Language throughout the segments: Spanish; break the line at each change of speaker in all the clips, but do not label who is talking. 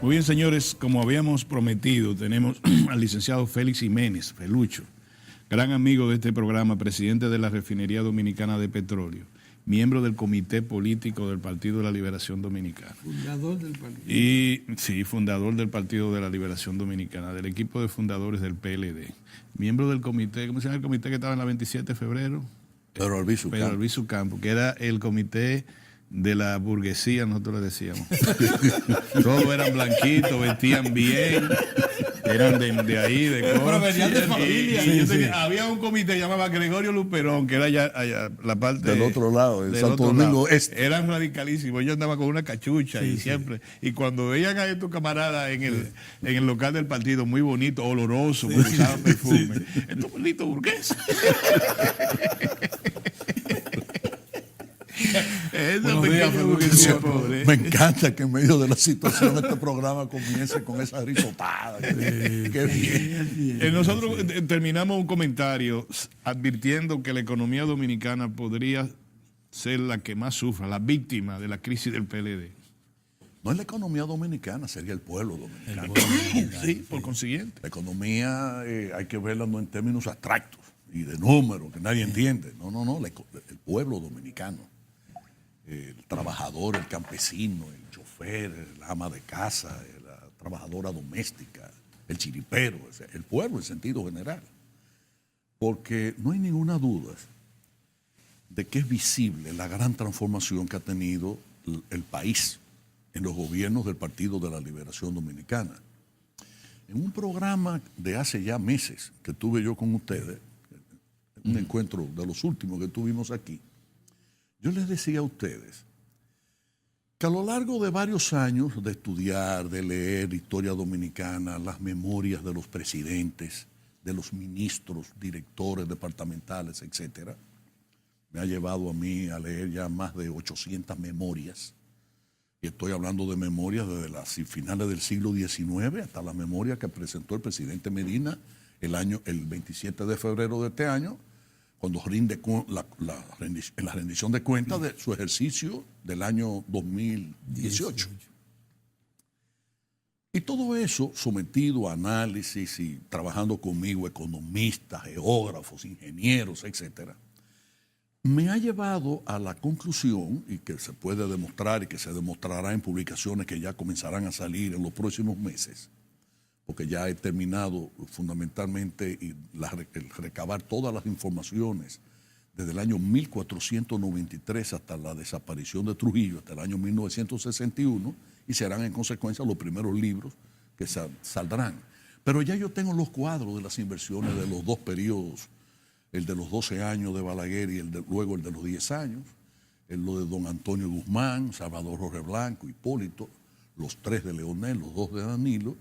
Muy bien, señores, como habíamos prometido, tenemos al licenciado Félix Jiménez, Felucho, gran amigo de este programa, presidente de la Refinería Dominicana de Petróleo, miembro del Comité Político del Partido de la Liberación Dominicana.
Fundador del partido.
Y sí, fundador del Partido de la Liberación Dominicana, del equipo de fundadores del PLD. Miembro del comité, ¿cómo se llama el comité que estaba en la 27 de febrero?
Pedro
Albizu Campo, que era el comité de la burguesía, nosotros le decíamos. Todos eran blanquitos, vestían bien, eran de ahí, de
pero venían de familia.
Había un comité llamado Gregorio Luperón, que era allá la parte
del otro lado, en
del
Santo
otro
Domingo
lado.
Este.
Eran radicalísimos. Yo andaba con una cachucha y siempre. Y cuando veían a estos camaradas en el local del partido, muy bonito, oloroso, porque usaban perfume. Estos malditos burgueses.
Me encanta que en medio de la situación este programa comience con esa risotada. Qué bien.
Nosotros terminamos un comentario advirtiendo que la economía dominicana podría ser la que más sufra, la víctima de la crisis del PLD.
No es la economía dominicana, sería el pueblo dominicano.
Sí, por consiguiente.
La economía hay que verla no en términos abstractos y de números que nadie entiende. No, el pueblo dominicano. El trabajador, el campesino, el chofer, el ama de casa, la trabajadora doméstica, el chiripero, el pueblo en sentido general. Porque no hay ninguna duda de que es visible la gran transformación que ha tenido el país en los gobiernos del Partido de la Liberación Dominicana. En un programa de hace ya meses que tuve yo con ustedes, un encuentro de los últimos que tuvimos aquí, yo les decía a ustedes que a lo largo de varios años de estudiar, de leer historia dominicana, las memorias de los presidentes, de los ministros, directores departamentales, etcétera, me ha llevado a mí a leer ya más de 800 memorias. Y estoy hablando de memorias desde las finales del siglo XIX hasta la memoria que presentó el presidente Medina el 27 de febrero de este año, cuando rinde en la rendición de cuentas de su ejercicio del año 2018. Y todo eso sometido a análisis y trabajando conmigo economistas, geógrafos, ingenieros, etcétera, me ha llevado a la conclusión, y que se puede demostrar y que se demostrará en publicaciones que ya comenzarán a salir en los próximos meses, porque ya he terminado fundamentalmente el recabar todas las informaciones desde el año 1493 hasta la desaparición de Trujillo, hasta el año 1961, y serán en consecuencia los primeros libros que saldrán. Pero ya yo tengo los cuadros de las inversiones de los dos periodos, el de los 12 años de Balaguer y luego el de los 10 años, lo de don Antonio Guzmán, Salvador Jorge Blanco, Hipólito, los 3 de Leonel, los 2 de Danilo.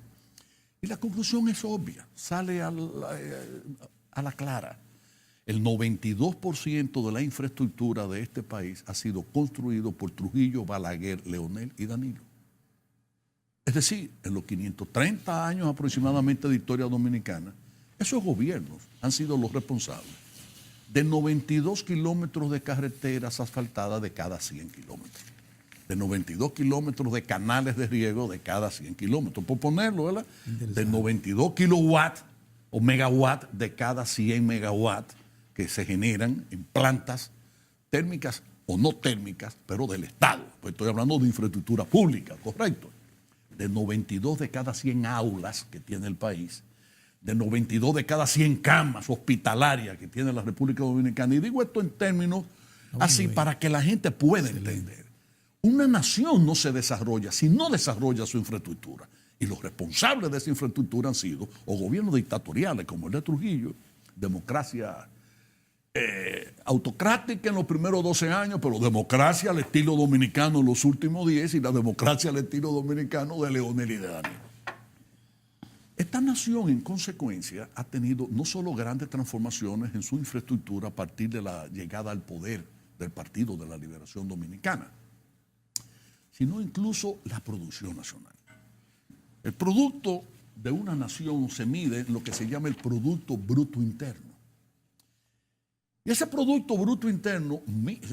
Y la conclusión es obvia, sale a la clara. El 92% de la infraestructura de este país ha sido construido por Trujillo, Balaguer, Leonel y Danilo. Es decir, en los 530 años aproximadamente de historia dominicana, esos gobiernos han sido los responsables de 92 kilómetros de carreteras asfaltadas de cada 100 kilómetros. De 92 kilómetros de canales de riego de cada 100 kilómetros, por ponerlo, ¿verdad? De 92 kilowatts o megawatts de cada 100 megawatts que se generan en plantas térmicas o no térmicas, pero del Estado. Pues estoy hablando de infraestructura pública, correcto. De 92 de cada 100 aulas que tiene el país, de 92 de cada 100 camas hospitalarias que tiene la República Dominicana. Y digo esto en términos así para que la gente pueda entender. Una nación no se desarrolla si no desarrolla su infraestructura. Y los responsables de esa infraestructura han sido o gobiernos dictatoriales como el de Trujillo, democracia autocrática en los primeros 12 años, pero democracia al estilo dominicano en los últimos 10 y la democracia al estilo dominicano de Leonel y de Danilo. Esta nación, en consecuencia, ha tenido no solo grandes transformaciones en su infraestructura a partir de la llegada al poder del Partido de la Liberación Dominicana, sino incluso la producción nacional. El producto de una nación se mide en lo que se llama el Producto Bruto Interno. Y ese Producto Bruto Interno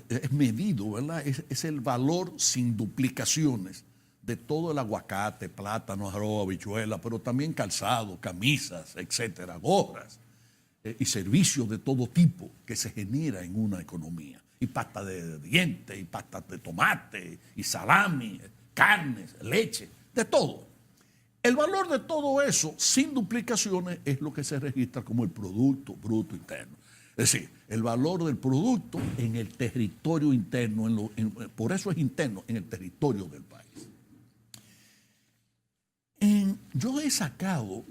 es medido, ¿verdad? Es el valor sin duplicaciones de todo el aguacate, plátano, arroz, habichuela, pero también calzado, camisas, etcétera, gorras y servicios de todo tipo que se genera en una economía. Y pasta de dientes, y pasta de tomate, y salami, carnes, leche, de todo. El valor de todo eso, sin duplicaciones, es lo que se registra como el Producto Bruto Interno. Es decir, el valor del producto en el territorio interno, por eso es interno, en el territorio del país. Yo he sacado,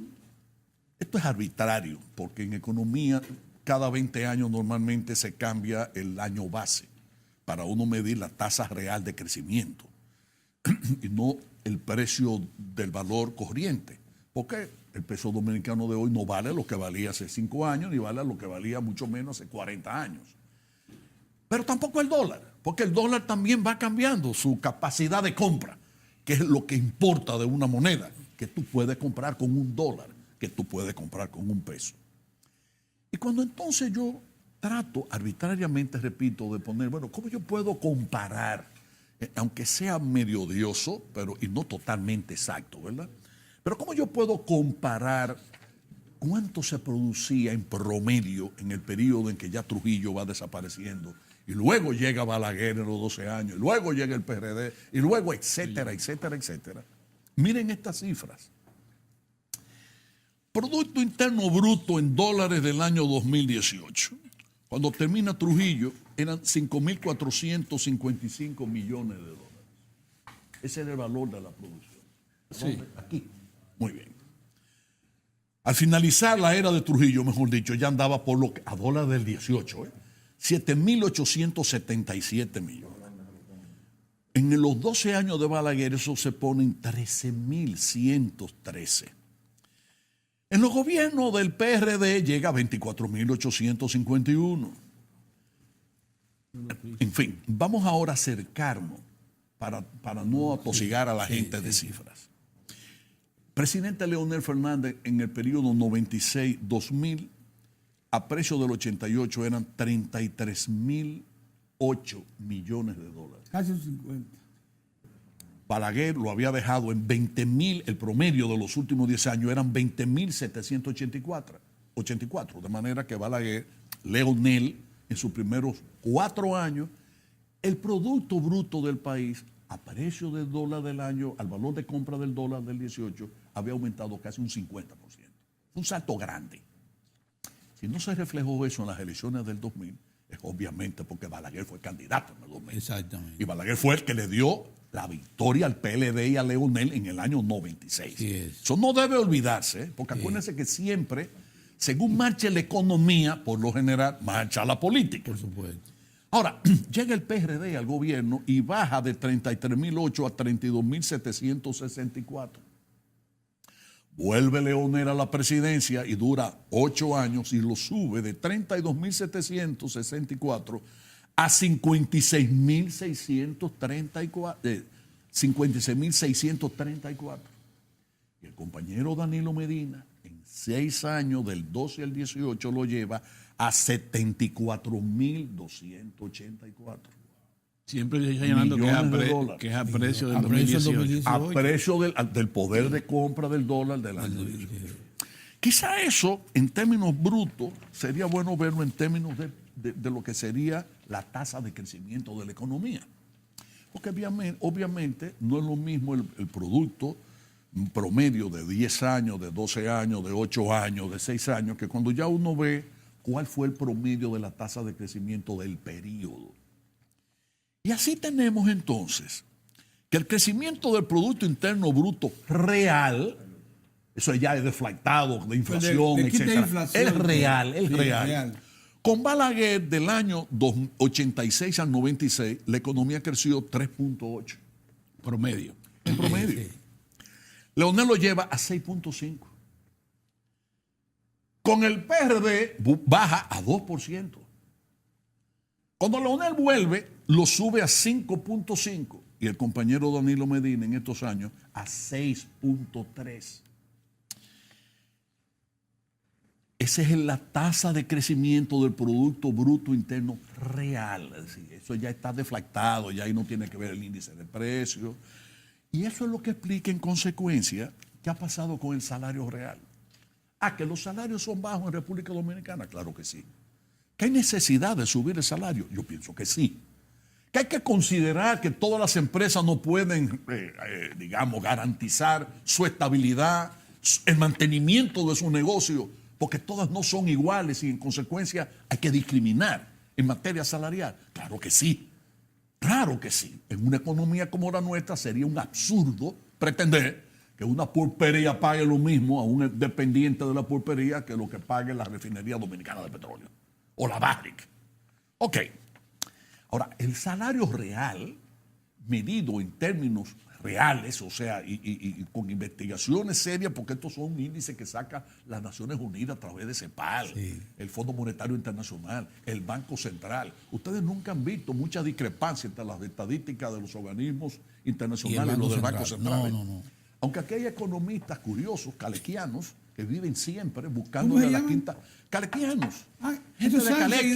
esto es arbitrario, porque en economía cada 20 años normalmente se cambia el año base para uno medir la tasa real de crecimiento y no el precio del valor corriente, porque el peso dominicano de hoy no vale lo que valía hace 5 años, ni vale lo que valía mucho menos hace 40 años. Pero tampoco el dólar, porque el dólar también va cambiando su capacidad de compra, que es lo que importa de una moneda, que tú puedes comprar con $1, que tú puedes comprar con $1. Y cuando entonces yo trato arbitrariamente, repito, de poner, bueno, ¿cómo yo puedo comparar? Aunque sea medio odioso, y no totalmente exacto, ¿verdad? Pero ¿cómo yo puedo comparar cuánto se producía en promedio en el periodo en que ya Trujillo va desapareciendo? Y luego llega Balaguer en los 12 años, y luego llega el PRD, y luego etcétera, etcétera, etcétera. Miren estas cifras. Producto Interno Bruto en dólares del año 2018. Cuando termina Trujillo, eran 5.455 millones de dólares. Ese era el valor de la producción.
Sí.
Aquí. Muy bien. Al finalizar la era de Trujillo, mejor dicho, ya andaba por lo que a dólar del 18, 7.877 millones. En los 12 años de Balaguer eso se pone en 13.113. En los gobiernos del PRD llega a 24.851. En fin, vamos ahora a acercarnos para no atosigar a la gente de cifras. Presidente Leonel Fernández en el periodo 96-2000, a precio del 88 eran 33.008 millones de dólares.
Casi un 50.
Balaguer lo había dejado en 20.000, el promedio de los últimos 10 años eran 20.784, de manera que Balaguer, Leonel, en sus primeros 4 años, el Producto Bruto del país, a precio del dólar del año, al valor de compra del dólar del 18, había aumentado casi un 50%. Un salto grande. Si no se reflejó eso en las elecciones del 2000, es obviamente porque Balaguer fue candidato en el 2000.
Exactamente.
Y Balaguer fue el que le dio la victoria al PLD y a Leonel en el año 96.
Sí es.
Eso no debe olvidarse, porque acuérdense que siempre, según marche la economía, por lo general, marcha la política.
Por supuesto.
Ahora, llega el PRD al gobierno y baja de 33.008 a 32.764. Vuelve Leonel a la presidencia y dura 8 años y lo sube de 32.764 a 56.634. Y el compañero Danilo Medina, en 6 años, del 12 al 18, lo lleva a 74.284.
Siempre señalando que es a precio del 2018.
A precio del poder de compra del dólar del año 18. Quizá eso, en términos brutos, sería bueno verlo en términos de lo que sería la tasa de crecimiento de la economía. Porque obviamente no es lo mismo el producto promedio de 10 años, de 12 años, de 8 años, de 6 años, que cuando ya uno ve cuál fue el promedio de la tasa de crecimiento del periodo. Y así tenemos entonces que el crecimiento del Producto Interno Bruto real, eso ya es deflactado de inflación, etc. Es real, es real. Con Balaguer del año 86 al 96, la economía creció 3.8.
Promedio.
En promedio. Leonel lo lleva a 6.5. Con el PRD baja a 2%. Cuando Leonel vuelve, lo sube a 5.5 y el compañero Danilo Medina en estos años a 6.3. Esa es la tasa de crecimiento del Producto Bruto Interno real. Es decir, eso ya está deflactado, ya ahí no tiene que ver el índice de precios. Y eso es lo que explica en consecuencia qué ha pasado con el salario real. ¿Que los salarios son bajos en República Dominicana? Claro que sí. ¿Que hay necesidad de subir el salario? Yo pienso que sí. ¿Que hay que considerar que todas las empresas no pueden, digamos, garantizar su estabilidad, el mantenimiento de su negocio, porque todas no son iguales y en consecuencia hay que discriminar en materia salarial? Claro que sí. Claro que sí. En una economía como la nuestra sería un absurdo pretender que una pulpería pague lo mismo a un dependiente de la pulpería que lo que pague la Refinería Dominicana de Petróleo o la Barrick. Ok. Ahora, el salario real, medido en términos reales, o sea, y con investigaciones serias, porque estos son índices que saca las Naciones Unidas a través de CEPAL, el Fondo Monetario Internacional, el Banco Central. Ustedes nunca han visto mucha discrepancia entre las estadísticas de los organismos internacionales y los del Banco Central. No. Aunque aquí hay economistas curiosos, calequianos, que viven siempre buscando de la quinta. Calequianos. Gente de Calequi.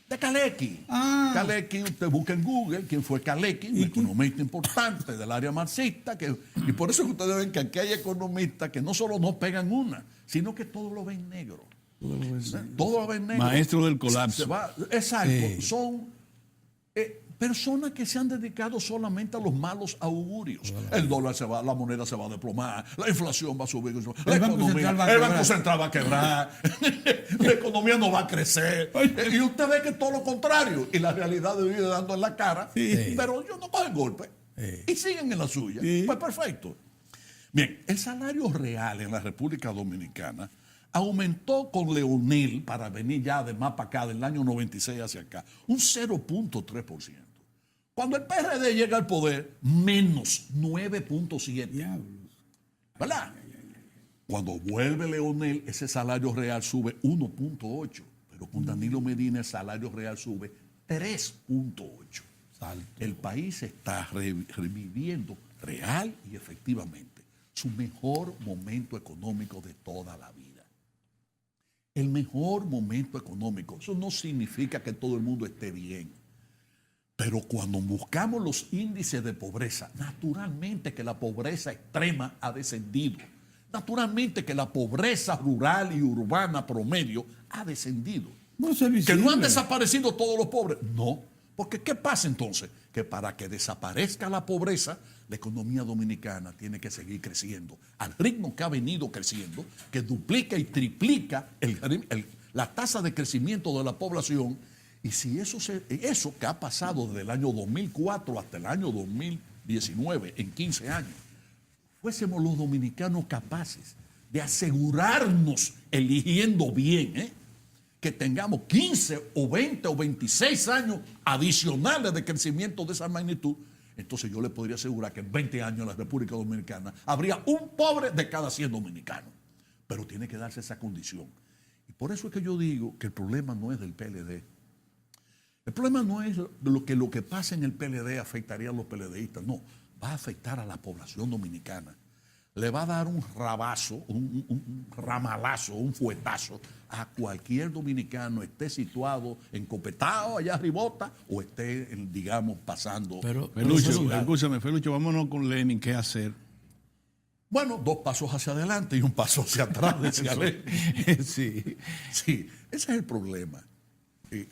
De Calequi. Calequi, usted busca en Google quién fue Calequi, un economista importante del área marxista. Y por eso que ustedes ven que aquí hay economistas que no solo no pegan una, sino que todo lo ven negro. Todo lo ven negro.
Maestro del colapso.
Exacto. Sí. Son personas que se han dedicado solamente a los malos augurios. El dólar se va, la moneda se va a desplomar, la inflación va a subir, el Banco Central va a quebrar, la economía no va a crecer. Y usted ve que todo lo contrario. Y la realidad le vive dando en la cara, pero ellos no cogen golpe y siguen en la suya. Pues perfecto. Bien, el salario real en la República Dominicana aumentó con Leonel, para venir ya de más para acá, del año 96 hacia acá, un 0.3%. Cuando el PRD llega al poder, menos 9.7%. ¿Verdad? Cuando vuelve Leonel, ese salario real sube 1.8%. Pero con Danilo Medina el salario real sube 3.8%. El país está reviviendo real y efectivamente su mejor momento económico de toda la vida. El mejor momento económico. Eso no significa que todo el mundo esté bien. Pero cuando buscamos los índices de pobreza, naturalmente que la pobreza extrema ha descendido. Naturalmente que la pobreza rural y urbana promedio ha descendido. Que no han desaparecido todos los pobres. No. Porque ¿qué pasa entonces? Que para que desaparezca la pobreza, la economía dominicana tiene que seguir creciendo al ritmo que ha venido creciendo, que duplica y triplica la tasa de crecimiento de la población. Y si eso que ha pasado desde el año 2004 hasta el año 2019, en 15 años, fuésemos los dominicanos capaces de asegurarnos, eligiendo bien, que tengamos 15 o 20 o 26 años adicionales de crecimiento de esa magnitud, entonces yo le podría asegurar que en 20 años en la República Dominicana habría un pobre de cada 100 dominicanos. Pero tiene que darse esa condición. Y por eso es que yo digo que el problema no es del PLD. El problema no es lo que pasa en el PLD afectaría a los PLDistas. No, va a afectar a la población dominicana. Le va a dar un rabazo, un ramalazo, un fuetazo a cualquier dominicano, esté situado en Copetao, allá arribota, o esté, digamos, pasando.
Pero Felucho, escúchame, Felucho, vámonos con Lenin, ¿qué hacer?
Bueno, 2 pasos hacia adelante y un paso hacia atrás, decía Lenin.
Sí,
ese es el problema.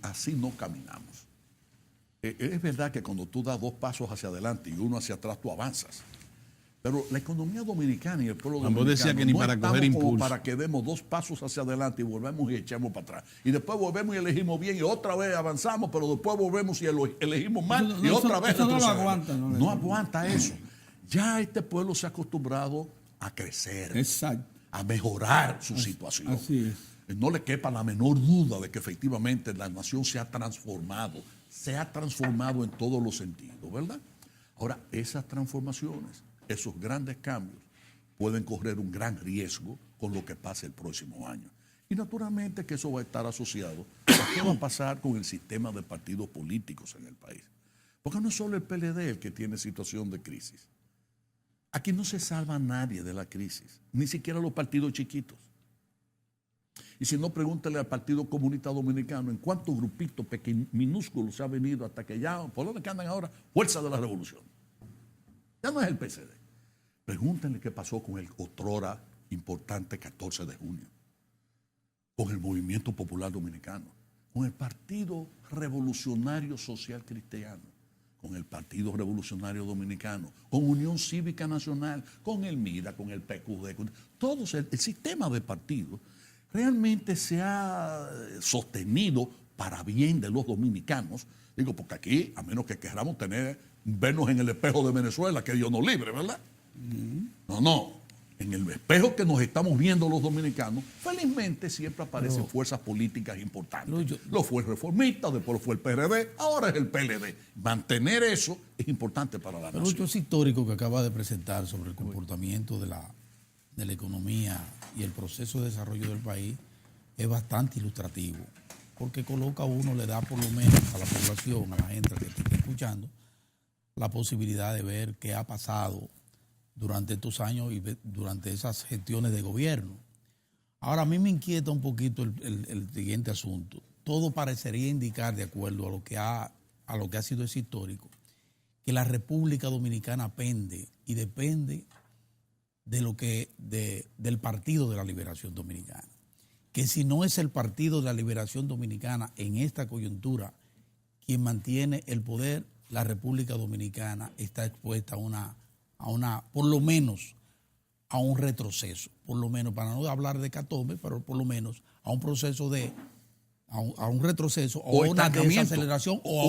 Así no caminamos. Es verdad que cuando tú das 2 pasos hacia adelante y uno hacia atrás, tú avanzas. Pero la economía dominicana y el pueblo dominicano
decía que ni
no
para
estamos
coger
como
impulso
para que demos 2 pasos hacia adelante y volvemos y echamos para atrás. Y después volvemos y elegimos bien y otra vez avanzamos, pero después volvemos y elegimos mal y otra vez retrocedemos. No aguanta eso. Ya este pueblo se ha acostumbrado a crecer, a mejorar su situación.
Así es.
No le quepa la menor duda de que efectivamente la nación se ha transformado en todos los sentidos, ¿verdad? Ahora, esas transformaciones, esos grandes cambios, pueden correr un gran riesgo con lo que pase el próximo año. Y naturalmente que eso va a estar asociado a qué va a pasar con el sistema de partidos políticos en el país. Porque no es solo el PLD el que tiene situación de crisis. Aquí no se salva nadie de la crisis, ni siquiera los partidos chiquitos. Y si no, pregúntele al Partido Comunista Dominicano en cuántos grupitos minúsculos se ha venido hasta que ya, ¿por dónde que andan ahora? Fuerza de la Revolución. Ya no es el PCD. Pregúntenle qué pasó con el otrora importante 14 de junio, con el Movimiento Popular Dominicano, con el Partido Revolucionario Social Cristiano, con el Partido Revolucionario Dominicano, con Unión Cívica Nacional, con el MIDA, con el PQD, con todos el sistema de partidos realmente se ha sostenido para bien de los dominicanos. Digo, porque aquí, a menos que queramos vernos en el espejo de Venezuela, que Dios nos libre, ¿verdad? No. En el espejo que nos estamos viendo los dominicanos, felizmente siempre aparecen fuerzas políticas importantes. Lo fue el reformista, después fue el PRD, ahora es el PLD. Mantener eso es importante para la nación.
El hecho histórico que acaba de presentar sobre el comportamiento de la economía y el proceso de desarrollo del país es bastante ilustrativo, porque coloca a uno, le da por lo menos a la población, a la gente que está escuchando, la posibilidad de ver qué ha pasado durante estos años y durante esas gestiones de gobierno. Ahora, a mí me inquieta un poquito el siguiente asunto. Todo parecería indicar, de acuerdo a lo que ha sido ese histórico, que la República Dominicana pende y depende del Partido de la Liberación Dominicana. Que si no es el Partido de la Liberación Dominicana en esta coyuntura quien mantiene el poder, la República Dominicana está expuesta por lo menos a un retroceso, por lo menos, para no hablar de hecatombe, pero por lo menos a un proceso a un retroceso o a una desaceleración o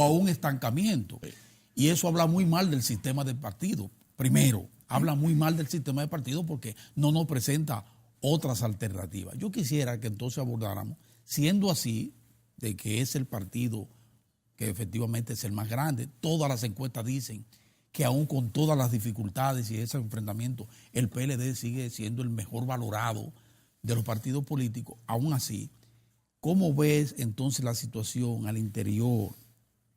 a un estancamiento. Sí. Y eso habla muy mal del sistema de partido. Primero, habla muy mal del sistema de partido porque no nos presenta otras alternativas. Yo quisiera que entonces abordáramos, siendo así, de que es el partido que efectivamente es el más grande, todas las encuestas dicen que aún con todas las dificultades y ese enfrentamiento, el PLD sigue siendo el mejor valorado de los partidos políticos. Aún así, ¿cómo ves entonces la situación al interior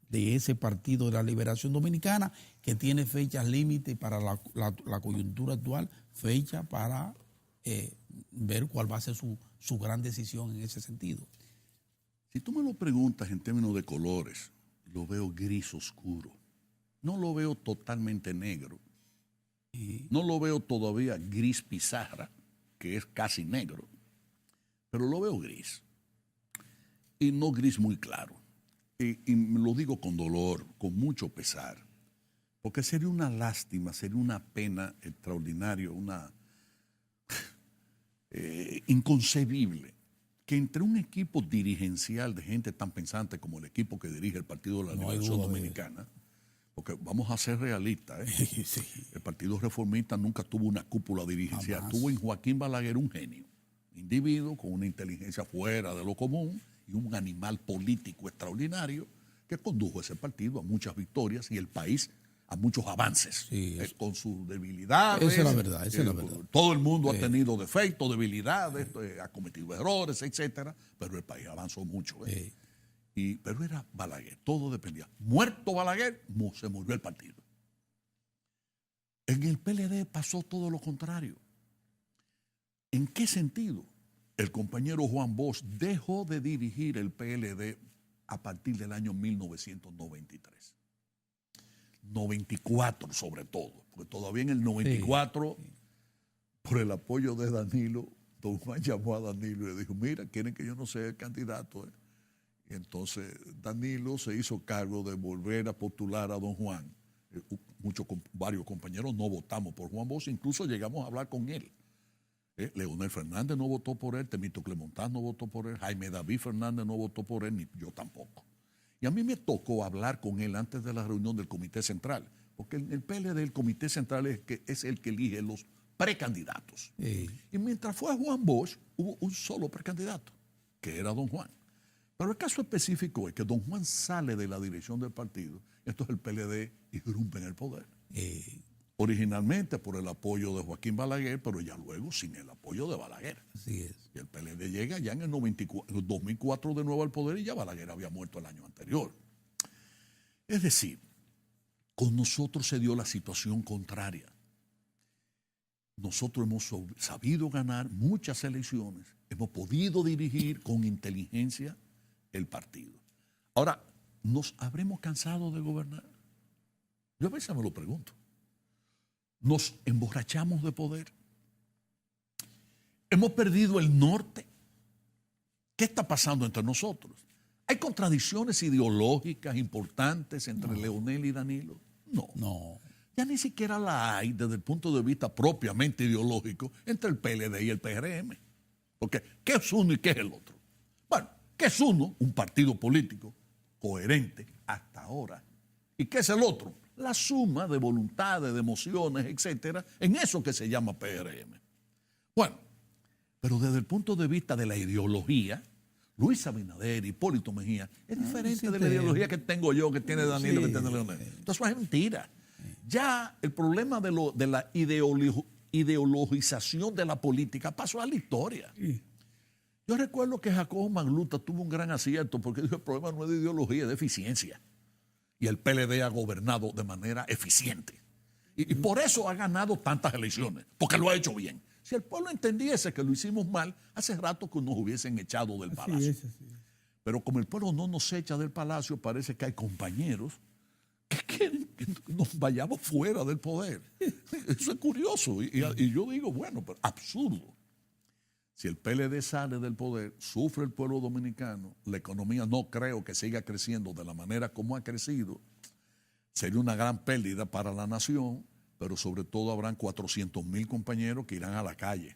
de ese Partido de la Liberación Dominicana que tiene fechas límite para la coyuntura actual, fecha para ver cuál va a ser su gran decisión en ese sentido?
Si tú me lo preguntas en términos de colores, lo veo gris oscuro. No lo veo totalmente negro. No lo veo todavía gris pizarra, que es casi negro. Pero lo veo gris. Y no gris muy claro. Y me lo digo con dolor, con mucho pesar. Porque sería una lástima, sería una pena extraordinaria, inconcebible, que entre un equipo dirigencial de gente tan pensante como el equipo que dirige el Partido de la Liberación Dominicana, porque vamos a ser realistas,
Sí.
El Partido Reformista nunca tuvo una cúpula dirigencial.
Jamás.
Tuvo en Joaquín Balaguer un genio, individuo con una inteligencia fuera de lo común y un animal político extraordinario que condujo ese partido a muchas victorias y el país a muchos avances.
Sí,
con sus debilidades.
Esa es la verdad, esa es la verdad.
Todo el mundo ha tenido defectos, debilidades, ha cometido errores, etcétera, pero el país avanzó mucho. Pero era Balaguer, todo dependía. Muerto Balaguer, se murió el partido. En el PLD pasó todo lo contrario. ¿En qué sentido? El compañero Juan Bosch dejó de dirigir el PLD a partir del año 1993. 94 sobre todo, porque todavía en el 94, por el apoyo de Danilo, don Juan llamó a Danilo y le dijo, mira, quieren que yo no sea el candidato. Y entonces Danilo se hizo cargo de volver a postular a don Juan. Varios compañeros no votamos por Juan Bosch, incluso llegamos a hablar con él. Leonel Fernández no votó por él, Temito Clemontán no votó por él, Jaime David Fernández no votó por él, ni yo tampoco. Y a mí me tocó hablar con él antes de la reunión del Comité Central, porque en el PLD el Comité Central es el que elige los precandidatos. Y mientras fue Juan Bosch, hubo un solo precandidato, que era don Juan. Pero el caso específico es que don Juan sale de la dirección del partido, entonces el PLD irrumpe en el poder. Originalmente por el apoyo de Joaquín Balaguer, pero ya luego sin el apoyo de Balaguer.
Así es.
Y el PLD llega ya en el 2004 de nuevo al poder y ya Balaguer había muerto el año anterior. Es decir, con nosotros se dio la situación contraria. Nosotros hemos sabido ganar muchas elecciones, hemos podido dirigir con inteligencia el partido. Ahora, ¿nos habremos cansado de gobernar? Yo a veces me lo pregunto. nos emborrachamos de poder. Hemos perdido el norte. ¿Qué está pasando entre nosotros? ¿Hay contradicciones ideológicas importantes entre Leonel y Danilo? No. Ya ni siquiera la hay desde el punto de vista propiamente ideológico entre el PLD y el PRM. Porque, ¿qué es uno y qué es el otro? Bueno, ¿qué es uno? Un partido político coherente hasta ahora. ¿Y qué es el otro? La suma de voluntades, de emociones, etcétera, en eso que se llama PRM. Bueno, pero desde el punto de vista de la ideología, Luis Abinader, Hipólito Mejía, es diferente de la ideología que tengo yo, que tiene Danilo, que tiene Leonel. Entonces, es mentira. Ya el problema de la ideologización de la política pasó a la historia. Yo recuerdo que Jacobo Magluta tuvo un gran acierto porque dijo: el problema no es de ideología, es de eficiencia. Y el PLD ha gobernado de manera eficiente. Y por eso ha ganado tantas elecciones, porque lo ha hecho bien. Si el pueblo entendiese que lo hicimos mal, hace rato que nos hubiesen echado del palacio. Así es. Pero como el pueblo no nos echa del palacio, parece que hay compañeros que quieren que nos vayamos fuera del poder. Eso es curioso. Y yo digo, bueno, pero absurdo. Si el PLD sale del poder, sufre el pueblo dominicano, la economía no creo que siga creciendo de la manera como ha crecido, sería una gran pérdida para la nación, pero sobre todo habrán 400,000 compañeros que irán a la calle,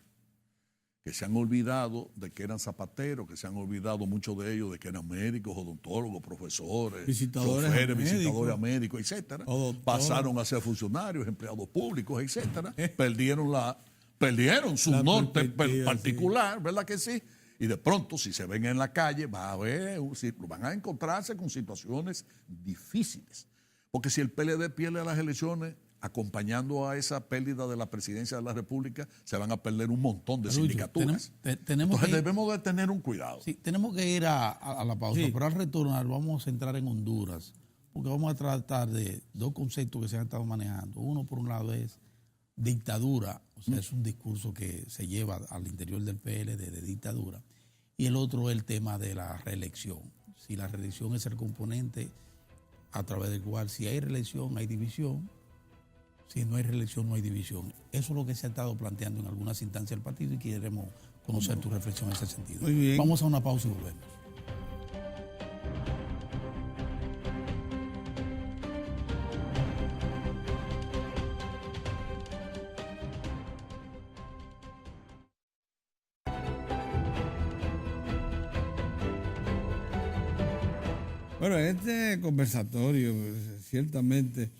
que se han olvidado de que eran zapateros, que se han olvidado muchos de ellos de que eran médicos, odontólogos, profesores, choferes, visitadores a médicos, etcétera. Pasaron a ser funcionarios, empleados públicos, etcétera. Perdieron su norte particular, sí. ¿Verdad que sí? Y de pronto, si se ven en la calle, van a encontrarse con situaciones difíciles. Porque si el PLD pierde las elecciones, acompañando a esa pérdida de la presidencia de la República, se van a perder un montón de sindicaturas. Entonces debemos de tener un cuidado.
Sí, tenemos que ir a la pausa, pero al retornar vamos a centrar en Honduras, porque vamos a tratar de dos conceptos que se han estado manejando. Uno, por un lado, es dictadura, o sea, es un discurso que se lleva al interior del PLD de dictadura, y el otro es el tema de la reelección. Si la reelección es el componente a través del cual, si hay reelección, hay división. Si no hay reelección, no hay división. Eso es lo que se ha estado planteando en algunas instancias del partido y queremos conocer tu reflexión en ese sentido.
Muy bien.
Vamos a una pausa y volvemos.
Bueno, este conversatorio, ciertamente,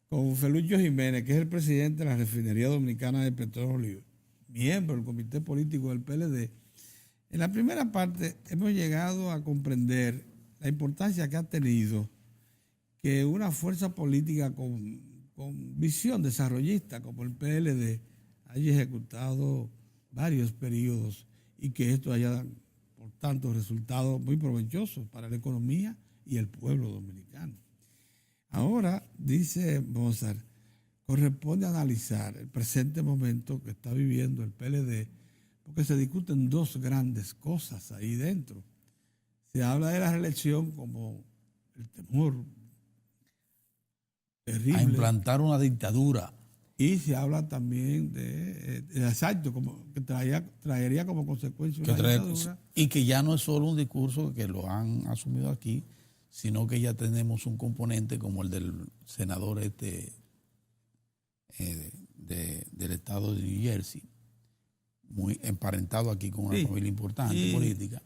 con Felucho Jiménez, que es el presidente de la Refinería Dominicana de Petróleo, miembro del Comité Político del PLD, en la primera parte hemos llegado a comprender la importancia que ha tenido que una fuerza política con visión desarrollista como el PLD haya ejecutado varios periodos y que esto haya, por tanto, resultado muy provechosos para la economía y el pueblo dominicano. Ahora, dice Mozart, corresponde analizar el presente momento que está viviendo el PLD, porque se discuten dos grandes cosas ahí dentro. Se habla de la reelección como el temor terrible.
A implantar una dictadura.
Y se habla también de exacto, como que traería como consecuencia una dictadura.
Y que ya no es solo un discurso que lo han asumido aquí, sino que ya tenemos un componente como el del senador del estado de New Jersey, muy emparentado aquí con una familia importante política,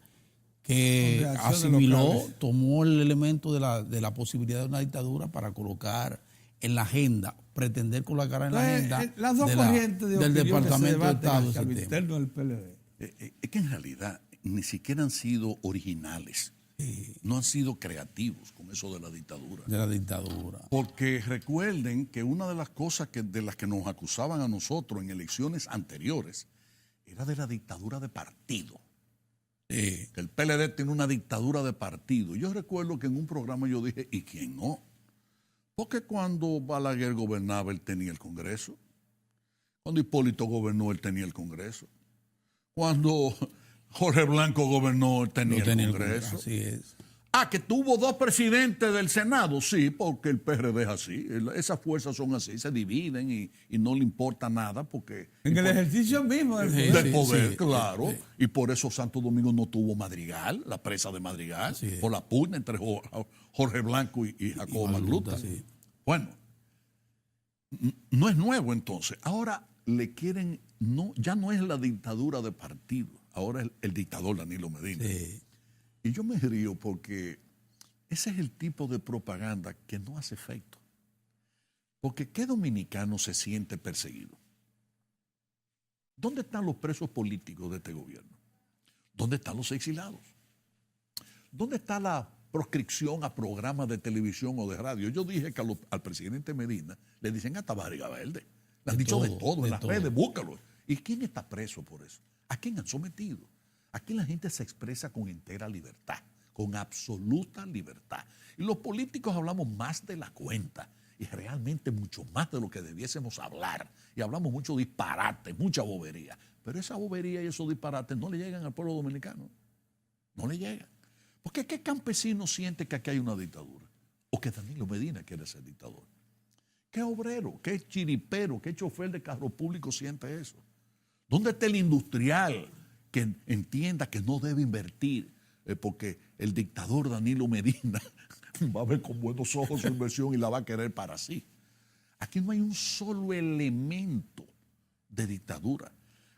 que asimiló, tomó el elemento de la posibilidad de una dictadura para colocar en la agenda, pretender colocar en la agenda
las dos corrientes
del Departamento de Estado
interno del PLD.
Es que en realidad ni siquiera han sido originales. No han sido creativos con eso de la dictadura.
De la dictadura.
Porque recuerden que una de las cosas de las que nos acusaban a nosotros en elecciones anteriores era de la dictadura de partido. Que el PLD tiene una dictadura de partido. Yo recuerdo que en un programa yo dije, ¿y quién no? Porque cuando Balaguer gobernaba, él tenía el Congreso. Cuando Hipólito gobernó, él tenía el Congreso. Cuando Jorge Blanco gobernó, él tenía el Congreso.
Así es.
Que tuvo 2 presidentes del Senado, sí, porque el PRD es así. Esas fuerzas son así, se dividen y no le importa nada porque...
En el ejercicio mismo del poder.
Del poder, claro. Y por eso Santo Domingo no tuvo Madrigal, la presa de Madrigal, por la pugna entre Jorge Blanco y Jacobo Magluta.
Sí.
Bueno, no es nuevo entonces. Ahora le quieren, ya no es la dictadura de partido, ahora es el dictador Danilo Medina.
Sí.
Y yo me río porque ese es el tipo de propaganda que no hace efecto. Porque ¿qué dominicano se siente perseguido? ¿Dónde están los presos políticos de este gobierno? ¿Dónde están los exilados? ¿Dónde está la proscripción a programas de televisión o de radio? Yo dije que al presidente Medina le dicen hasta barriga verde. Le han dicho de todo en las redes, búscalo. ¿Y quién está preso por eso? ¿A quién han sometido? Aquí la gente se expresa con entera libertad, con absoluta libertad. Y los políticos hablamos más de la cuenta y realmente mucho más de lo que debiésemos hablar. Y hablamos mucho disparate, mucha bobería. Pero esa bobería y esos disparates no le llegan al pueblo dominicano. No le llegan. Porque ¿qué campesino siente que aquí hay una dictadura? O que Danilo Medina quiere ser dictador. ¿Qué obrero, qué chiripero, qué chofer de carro público siente eso? ¿Dónde está el industrial que entienda que no debe invertir? Porque el dictador Danilo Medina va a ver con buenos ojos su inversión y la va a querer para sí. Aquí no hay un solo elemento de dictadura.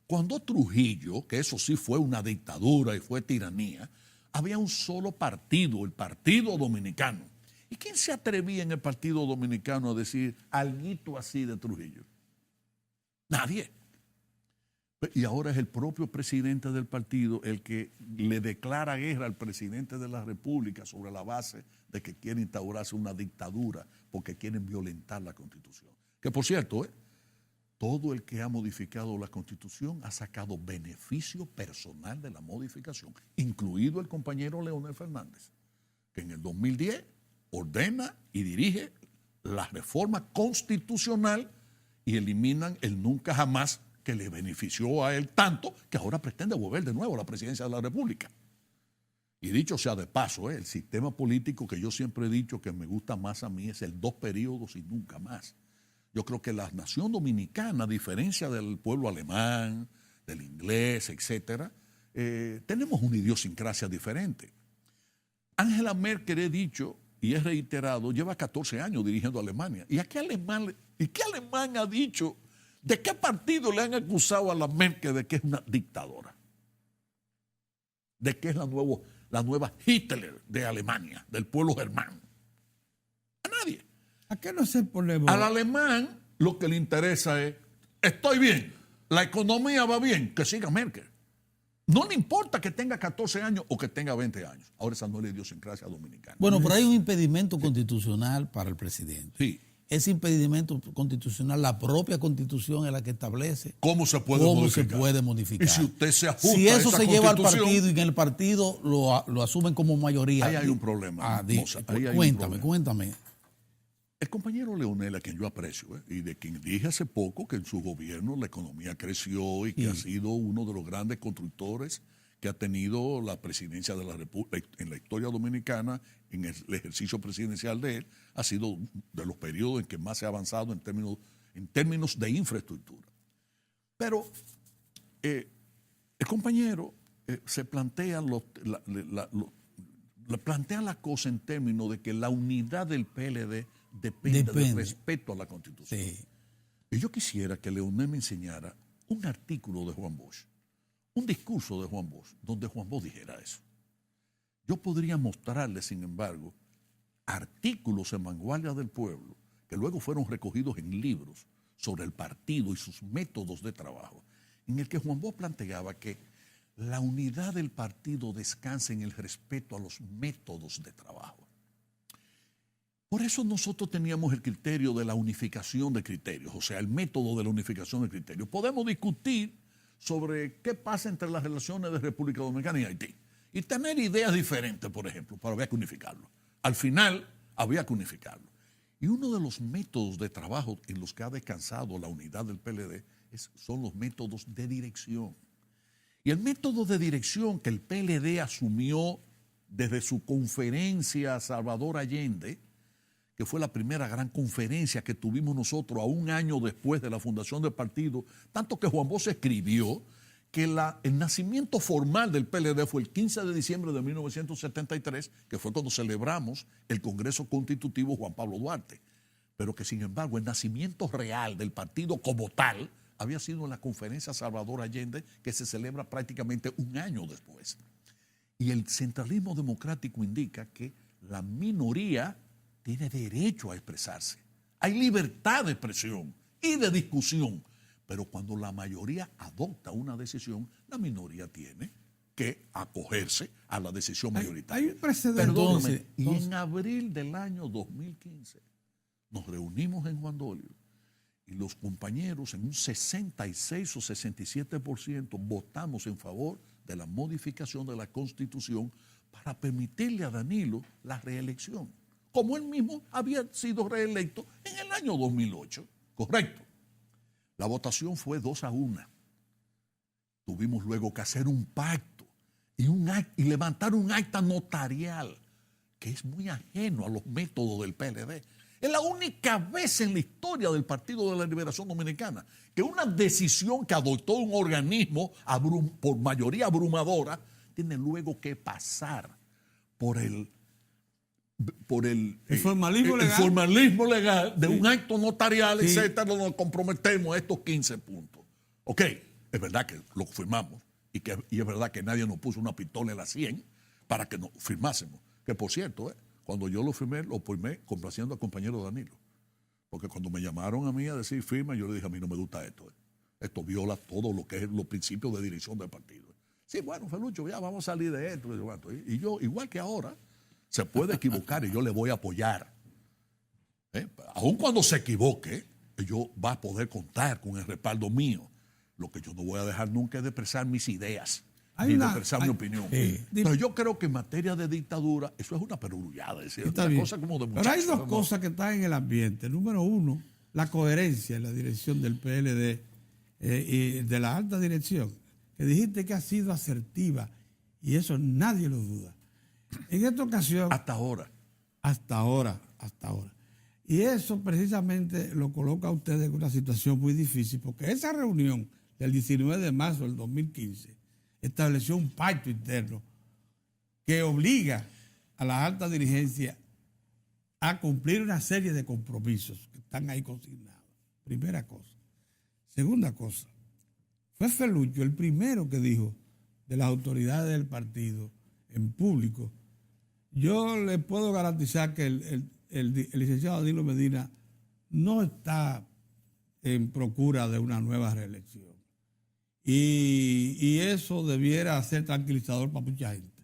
Cuando Trujillo, que eso sí fue una dictadura y fue tiranía, había un solo partido, el Partido Dominicano. ¿Y quién se atrevía en el Partido Dominicano a decir alguito así de Trujillo? Nadie. Y ahora es el propio presidente del partido el que le declara guerra al presidente de la República sobre la base de que quiere instaurarse una dictadura porque quieren violentar la Constitución. Que por cierto, todo el que ha modificado la Constitución ha sacado beneficio personal de la modificación, incluido el compañero Leonel Fernández, que en el 2010 ordena y dirige la reforma constitucional y eliminan el nunca jamás que le benefició a él tanto que ahora pretende volver de nuevo a la presidencia de la República. Y dicho sea de paso, el sistema político que yo siempre he dicho que me gusta más a mí es el 2 periodos y nunca más. Yo creo que la nación dominicana, a diferencia del pueblo alemán, del inglés, etcétera, tenemos una idiosincrasia diferente. Angela Merkel, he dicho y he reiterado, lleva 14 años dirigiendo a Alemania. ¿Y qué alemán ha dicho? ¿De qué partido le han acusado a la Merkel de que es una dictadora? ¿De que es la nueva Hitler de Alemania, del pueblo germano? A nadie.
¿A qué no se pone?
Al alemán lo que le interesa es, estoy bien, la economía va bien, que siga Merkel. No le importa que tenga 14 años o que tenga 20 años. Ahora esa no es la idiosincrasia dominicana.
Bueno, pero hay un impedimento constitucional para el presidente.
Sí.
Ese impedimento constitucional, la propia Constitución es la que establece
cómo se puede modificar. Y si usted se ajusta
si eso
a esa
se lleva al
Constitución,
partido y en el partido lo asumen como mayoría.
Ahí hay un problema.
Cuéntame.
El compañero Leonel, a quien yo aprecio, y de quien dije hace poco que en su gobierno la economía creció y que ha sido uno de los grandes constructores que ha tenido la presidencia de la República en la historia dominicana, en el ejercicio presidencial de él, ha sido de los periodos en que más se ha avanzado en términos de infraestructura. Pero el compañero se plantea plantea la cosa en términos de que la unidad del PLD depende del respeto a la Constitución.
Sí.
Y yo quisiera que Leonel me enseñara un artículo de Juan Bosch, un discurso de Juan Bosch, donde Juan Bosch dijera eso. Yo podría mostrarle, sin embargo, artículos en Vanguardia del Pueblo que luego fueron recogidos en libros sobre el partido y sus métodos de trabajo, en el que Juan Bosch planteaba que la unidad del partido descansa en el respeto a los métodos de trabajo. Por eso nosotros teníamos el criterio de la unificación de criterios, o sea, el método de la unificación de criterios. Podemos discutir sobre qué pasa entre las relaciones de República Dominicana y Haití y tener ideas diferentes, por ejemplo, pero había que unificarlo. Al final había que unificarlo. Y uno de los métodos de trabajo en los que ha descansado la unidad del PLD son los métodos de dirección. Y el método de dirección que el PLD asumió desde su conferencia a Salvador Allende, que fue la primera gran conferencia que tuvimos nosotros a un año después de la fundación del partido, tanto que Juan Bosch escribió que el nacimiento formal del PLD fue el 15 de diciembre de 1973, que fue cuando celebramos el Congreso Constitutivo Juan Pablo Duarte, pero que sin embargo el nacimiento real del partido como tal había sido en la conferencia Salvador Allende, que se celebra prácticamente un año después. Y el centralismo democrático indica que la minoría tiene derecho a expresarse. Hay libertad de expresión y de discusión, pero cuando la mayoría adopta una decisión, la minoría tiene que acogerse a la decisión mayoritaria.
Hay un precedente.
Perdóname, y en abril del año 2015 nos reunimos en Juan Dolio y los compañeros en un 66 o 67% votamos en favor de la modificación de la Constitución para permitirle a Danilo la reelección, como él mismo había sido reelecto en el año 2008. Correcto. La votación fue 2-1. Tuvimos luego que hacer un pacto y levantar un acta notarial que es muy ajeno a los métodos del PLD. Es la única vez en la historia del Partido de la Liberación Dominicana que una decisión que adoptó un organismo por mayoría abrumadora tiene luego que pasar por el formalismo legal de un acto notarial, etcétera, donde nos comprometemos a estos 15 puntos. Ok, es verdad que lo firmamos y es verdad que nadie nos puso una pistola en la 100 para que nos firmásemos. Que por cierto, cuando yo lo firmé complaciendo al compañero Danilo. Porque cuando me llamaron a mí a decir firma, yo le dije, a mí no me gusta esto. Esto viola todo lo que es los principios de dirección del partido. Sí, bueno, Felucho, ya vamos a salir de esto. Y yo, igual que ahora, se puede equivocar y yo le voy a apoyar. Aun cuando se equivoque, yo va a poder contar con el respaldo mío. Lo que yo no voy a dejar nunca es de expresar mis ideas, ni de expresar mi opinión. Pero yo creo que en materia de dictadura, eso es una perullada. Es decir, una cosa como de muchacho.
Pero hay dos cosas que están en el ambiente. Número uno, la coherencia en la dirección del PLD y de la alta dirección, que dijiste que ha sido asertiva, y eso nadie lo duda. En esta ocasión...
Hasta ahora.
Hasta ahora. Y eso precisamente lo coloca a ustedes en una situación muy difícil, porque esa reunión del 19 de marzo del 2015 estableció un pacto interno que obliga a la alta dirigencia a cumplir una serie de compromisos que están ahí consignados. Primera cosa. Segunda cosa, fue Felucho el primero que dijo de las autoridades del partido en público: yo le puedo garantizar que el licenciado Danilo Medina no está en procura de una nueva reelección. Y eso debiera ser tranquilizador para mucha gente.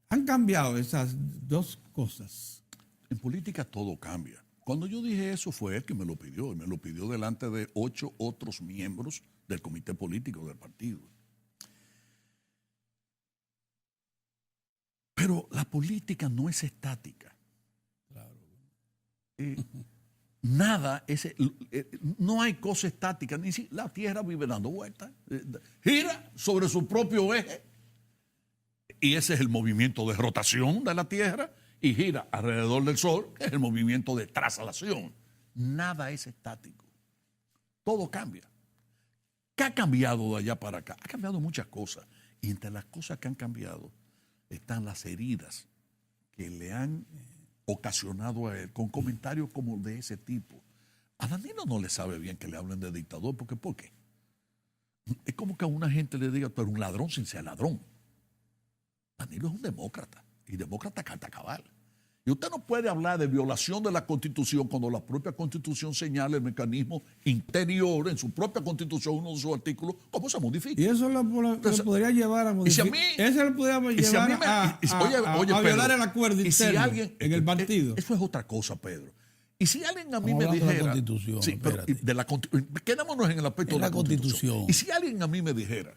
Han cambiado esas dos cosas.
En política todo cambia. Cuando yo dije eso fue él que me lo pidió, y me lo pidió delante de 8 otros miembros del comité político del partido. Pero la política no es estática.
Claro.
Nada, no hay cosa estática, ni si la Tierra vive dando vueltas, gira sobre su propio eje, y ese es el movimiento de rotación de la Tierra, y gira alrededor del Sol, que es el movimiento de traslación. Nada es estático, todo cambia. ¿Qué ha cambiado de allá para acá? Ha cambiado muchas cosas, y entre las cosas que han cambiado están las heridas que le han ocasionado a él con comentarios como de ese tipo. A Danilo no le sabe bien que le hablen de dictador, porque ¿por qué? Es como que a una gente le diga, pero un ladrón sin ser ladrón. Danilo es un demócrata, y demócrata carta cabal. Y usted no puede hablar de violación de la Constitución cuando la propia Constitución señala el mecanismo interior en su propia Constitución, uno de sus artículos, cómo se modifica.
Y eso lo podría llevar a modificar. Eso lo podría llevar a violar el acuerdo interno en el partido.
Eso es otra cosa, Pedro. Y si alguien a mí me dijera...
De la Constitución,
sí, pero, quedémonos en el aspecto de la Constitución. Y si alguien a mí me dijera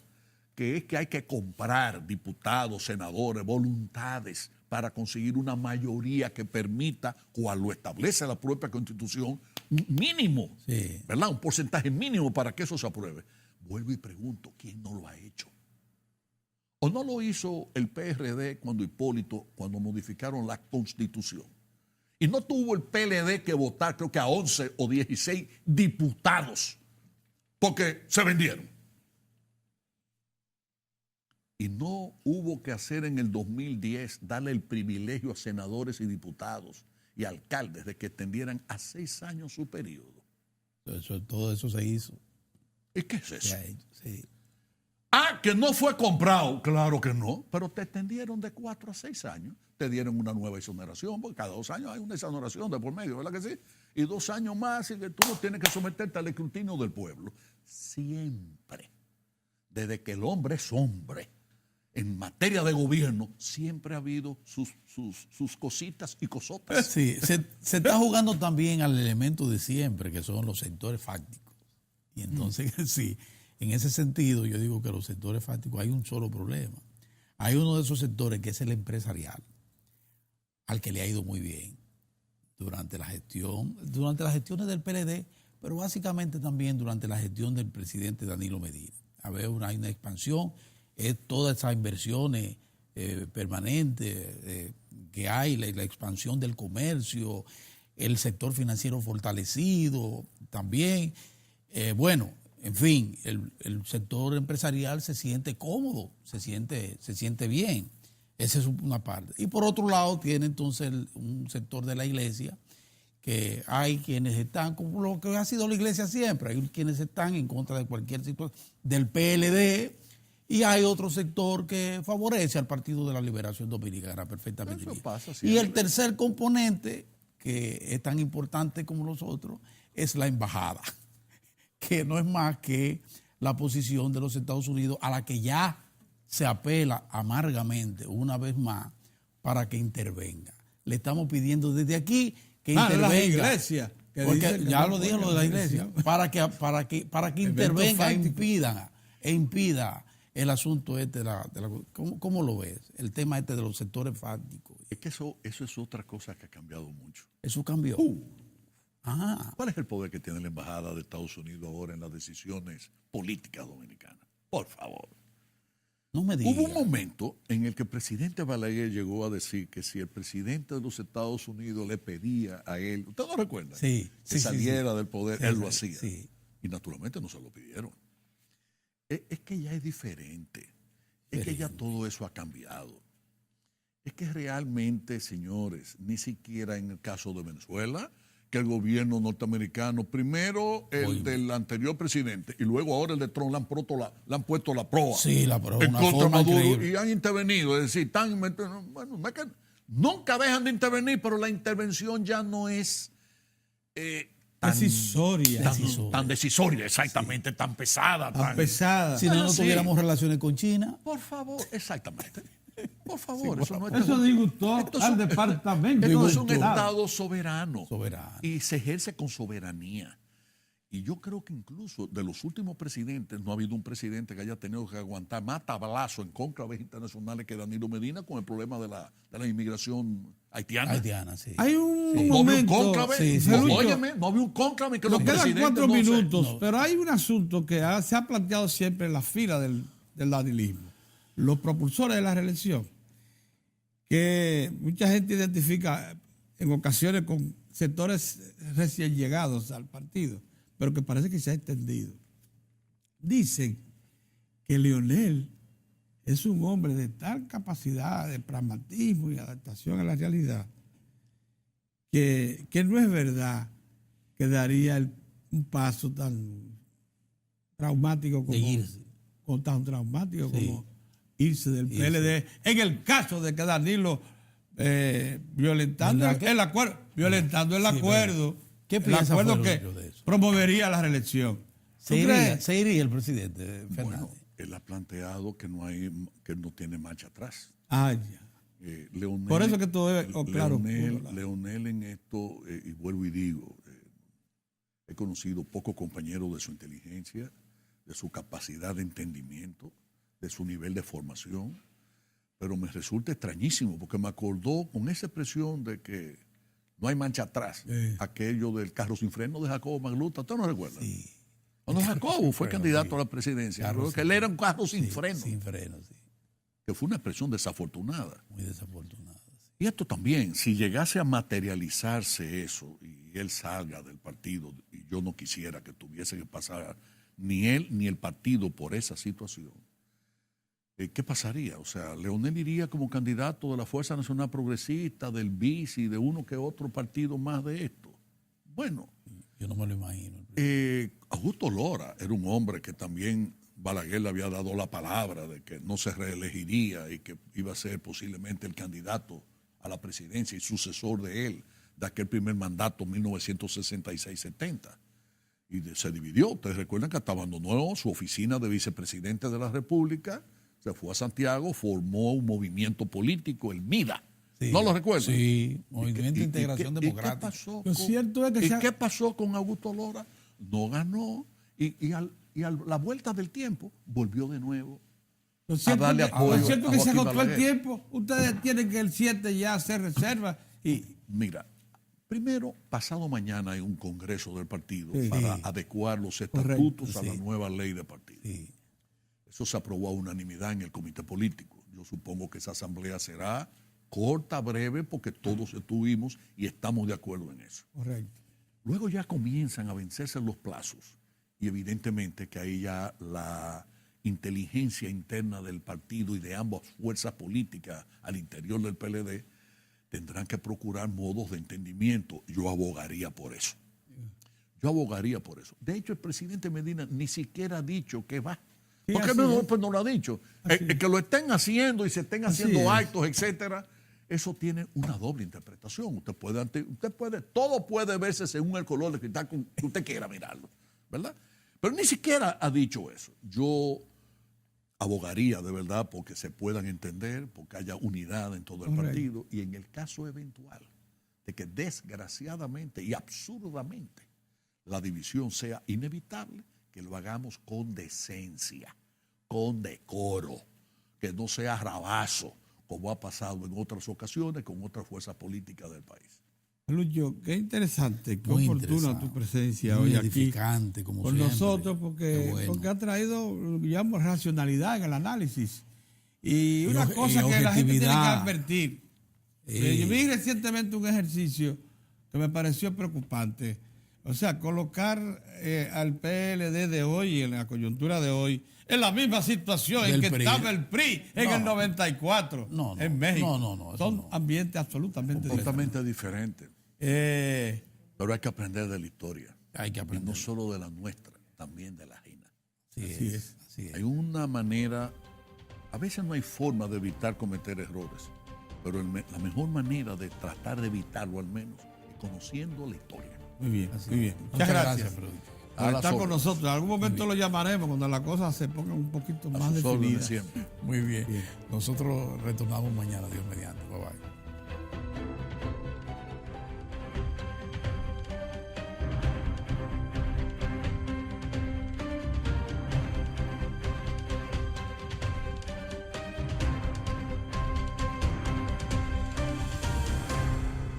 que es que hay que comprar diputados, senadores, voluntades para conseguir una mayoría que permita, cual lo establece la propia Constitución, un mínimo, ¿verdad? Un porcentaje mínimo para que eso se apruebe. Vuelvo y pregunto, ¿quién no lo ha hecho? ¿O no lo hizo el PRD cuando modificaron la Constitución? Y no tuvo el PLD que votar, creo que a 11 o 16 diputados, porque se vendieron. Y no hubo que hacer en el 2010, darle el privilegio a senadores y diputados y alcaldes de que extendieran a 6 años su periodo.
Todo eso se hizo.
¿Y qué es eso?
Se ha hecho, sí.
Que no fue comprado. Claro que no, pero te extendieron de 4 a 6 años. Te dieron una nueva exoneración, porque cada 2 años hay una exoneración de por medio, ¿verdad que sí? Y 2 años más y que tú no tienes que someterte al escrutinio del pueblo. Siempre, desde que el hombre es hombre, en materia de gobierno, siempre ha habido sus cositas y cosotas.
Sí, se está jugando también al elemento de siempre, que son los sectores fácticos. Y entonces, sí, en ese sentido, yo digo que los sectores fácticos hay un solo problema. Hay uno de esos sectores que es el empresarial, al que le ha ido muy bien durante las gestiones del PLD, pero básicamente también durante la gestión del presidente Danilo Medina. Hay una expansión, es todas esas inversiones permanentes que hay, la expansión del comercio, el sector financiero fortalecido también. Bueno, en fin, el sector empresarial se siente cómodo, se siente bien. Esa es una parte. Y por otro lado tiene entonces un sector de la iglesia que hay quienes están, como lo que ha sido la iglesia siempre, hay quienes están en contra de cualquier situación del PLD y hay otro sector que favorece al Partido de la Liberación Dominicana perfectamente
Eso
bien.
pasa
Y
siempre.
el tercer componente, que es tan importante como los otros, es la embajada, que no es más que la posición de los Estados Unidos a la que ya se apela amargamente una vez más para que intervenga. Le estamos pidiendo desde aquí que intervenga.
Las iglesias.
Porque ya lo dijo lo de la iglesia. Para que intervenga e impida el asunto este ¿cómo lo ves? El tema este de los sectores fácticos.
Es que eso es otra cosa que ha cambiado mucho.
Eso cambió.
¿Cuál es el poder que tiene la embajada de Estados Unidos ahora en las decisiones políticas dominicanas? Por favor.
No me digas.
Hubo un momento en el que el presidente Balaguer llegó a decir que si el presidente de los Estados Unidos le pedía a él, ¿usted no recuerda?
Sí,
que saliera del poder,
Sí,
él lo hacía.
sí.
Y naturalmente no se lo pidieron. Es que ya es diferente. Es que ya todo eso ha cambiado. Es que realmente, señores, ni siquiera en el caso de Venezuela, que el gobierno norteamericano, primero el del anterior presidente y luego ahora el de Trump, le han puesto la proa.
Sí, la proa.
En
Una
contra
forma
Maduro
increíble.
y han intervenido. Es decir, bueno, no es que nunca dejan de intervenir, pero la intervención ya no es
Decisoria.
tan decisoria, exactamente, tan pesada.
Tan pesada.
Si no
Sí.
tuviéramos relaciones con China.
Por favor, exactamente. Por favor, eso no es
Eso disgustó al departamento.
Esto es un
Disgustó.
Estado soberano.
Soberano.
Y se ejerce con soberanía. Y yo creo que incluso de los últimos presidentes, no ha habido un presidente que haya tenido que aguantar más tablazo en cónclaves internacionales que Danilo Medina con el problema de la inmigración haitiana.
Haitiana, sí.
Hay un
No había un
momento.
cónclave,
Felucho,
óyeme, no había un cónclave que
nos
los
quedan
presidentes
4
no se-
minutos, pero hay un asunto que se ha planteado siempre en la fila del danilismo. Los propulsores de la reelección, que mucha gente identifica en ocasiones con sectores recién llegados al partido, pero que parece que se ha extendido. Dicen que Leonel es un hombre de tal capacidad de pragmatismo y adaptación a la realidad que no es verdad que daría un paso tan traumático como,
irse.
tan traumático
Sí.
como irse del PLD, en el caso de que Danilo violentando
¿Verdad que?
el acuerdo, violentando el
Sí,
acuerdo,
¿Qué
el
piensa
acuerdo
Felutio
que
de eso?
promovería la reelección. ¿Tú
Se
crees?
iría el presidente Fernández.
Bueno, él ha planteado que no tiene marcha atrás.
Ah, ya.
Leonel,
Por eso que todo es claro.
Leonel en esto, y vuelvo y digo, he conocido pocos compañeros de su inteligencia, de su capacidad de entendimiento, de su nivel de formación, pero me resulta extrañísimo porque me acordó con esa expresión de que no hay marcha atrás, aquello del carro sin freno de Jacobo Magluta, ¿usted no recuerda?
Sí.
Cuando Jacobo fue
freno,
candidato
sí.
a la presidencia,
Carro
creo que
sin
él era un carro sin
Sí,
freno.
Sin freno, sí.
que fue una expresión desafortunada.
Muy desafortunada.
Y esto también, si llegase a materializarse eso y él salga del partido, y yo no quisiera que tuviese que pasar ni él ni el partido por esa situación, ¿qué pasaría? O sea, Leonel iría como candidato de la Fuerza Nacional Progresista, del BIS y de uno que otro partido más de esto. Bueno.
Yo no me lo imagino.
Augusto Lora era un hombre que también Balaguer le había dado la palabra de que no se reelegiría y que iba a ser posiblemente el candidato a la presidencia y sucesor de él de aquel primer mandato 1966-70. Y se dividió. Ustedes recuerdan que hasta abandonó su oficina de vicepresidente de la República, se fue a Santiago, formó un movimiento político, el MIDA.
Sí,
¿No lo recuerdan?
Sí, Movimiento de Integración Democrática.
¿Qué pasó con Augusto Lora? No ganó y a la vuelta del tiempo volvió de nuevo a darle apoyo.
Lo cierto
a
que se
Joaquín
agotó el
Balaguer.
tiempo. Ustedes tienen que el 7 ya hacer reserva. Y
Mira, primero, pasado mañana hay un congreso del partido
Sí.
para adecuar los estatutos a la nueva ley de partido.
Sí.
Eso se aprobó a unanimidad en el comité político. Yo supongo que esa asamblea será corta, breve, porque todos estuvimos y estamos de acuerdo en eso.
correcto.
Luego ya comienzan a vencerse los plazos y evidentemente que ahí ya la inteligencia interna del partido y de ambas fuerzas políticas al interior del PLD tendrán que procurar modos de entendimiento. Yo abogaría por eso. Yo abogaría por eso. De hecho, el presidente Medina ni siquiera ha dicho que va.
Sí,
¿Por qué
así
no,
es.
pues no lo ha dicho?
Así
Que lo estén haciendo y se estén haciendo
es.
actos, etcétera, eso tiene una doble interpretación. Usted puede, todo puede verse según el color de cristal que usted quiera mirarlo, ¿verdad? Pero ni siquiera ha dicho eso. Yo abogaría de verdad porque se puedan entender, porque haya unidad en todo el
Correcto.
partido y en el caso eventual de que desgraciadamente y absurdamente la división sea inevitable, que lo hagamos con decencia, con decoro, que no sea rabazo, como ha pasado en otras ocasiones con otras fuerzas políticas del país.
Lucho, qué interesante, qué
Muy
oportuna
interesante.
tu presencia
Muy
hoy aquí
edificante, como
con
siempre.
nosotros,
Qué
porque,
bueno.
porque ha traído, digamos, racionalidad en el análisis. Y una
Y
cosa que la gente tiene que
objetividad.
advertir.
Sí.
Yo vi recientemente un ejercicio que me pareció preocupante. O sea, colocar al PLD de hoy, en la coyuntura de hoy, en la misma situación en
Del
que
PRI.
estaba el PRI en
No.
el 94
No, no.
en México.
No, eso
Son
no.
ambientes absolutamente diferentes.
Completamente diferente. Pero hay que aprender de la historia.
Hay que
Y
aprender.
no solo de la nuestra, también de la ajena.
Así es. Así es.
Hay una manera, a veces no hay forma de evitar cometer errores, pero la mejor manera de tratar de evitarlo al menos es conociendo la historia.
Muy bien, muy bien.
Muchas gracias,
por
A las
estar con
órdenes.
nosotros. En algún momento lo llamaremos cuando las cosas se pongan un poquito
A
más
sus órdenes
definidas.
siempre.
Muy bien. Nosotros retornamos mañana, Dios mediante. Bye bye.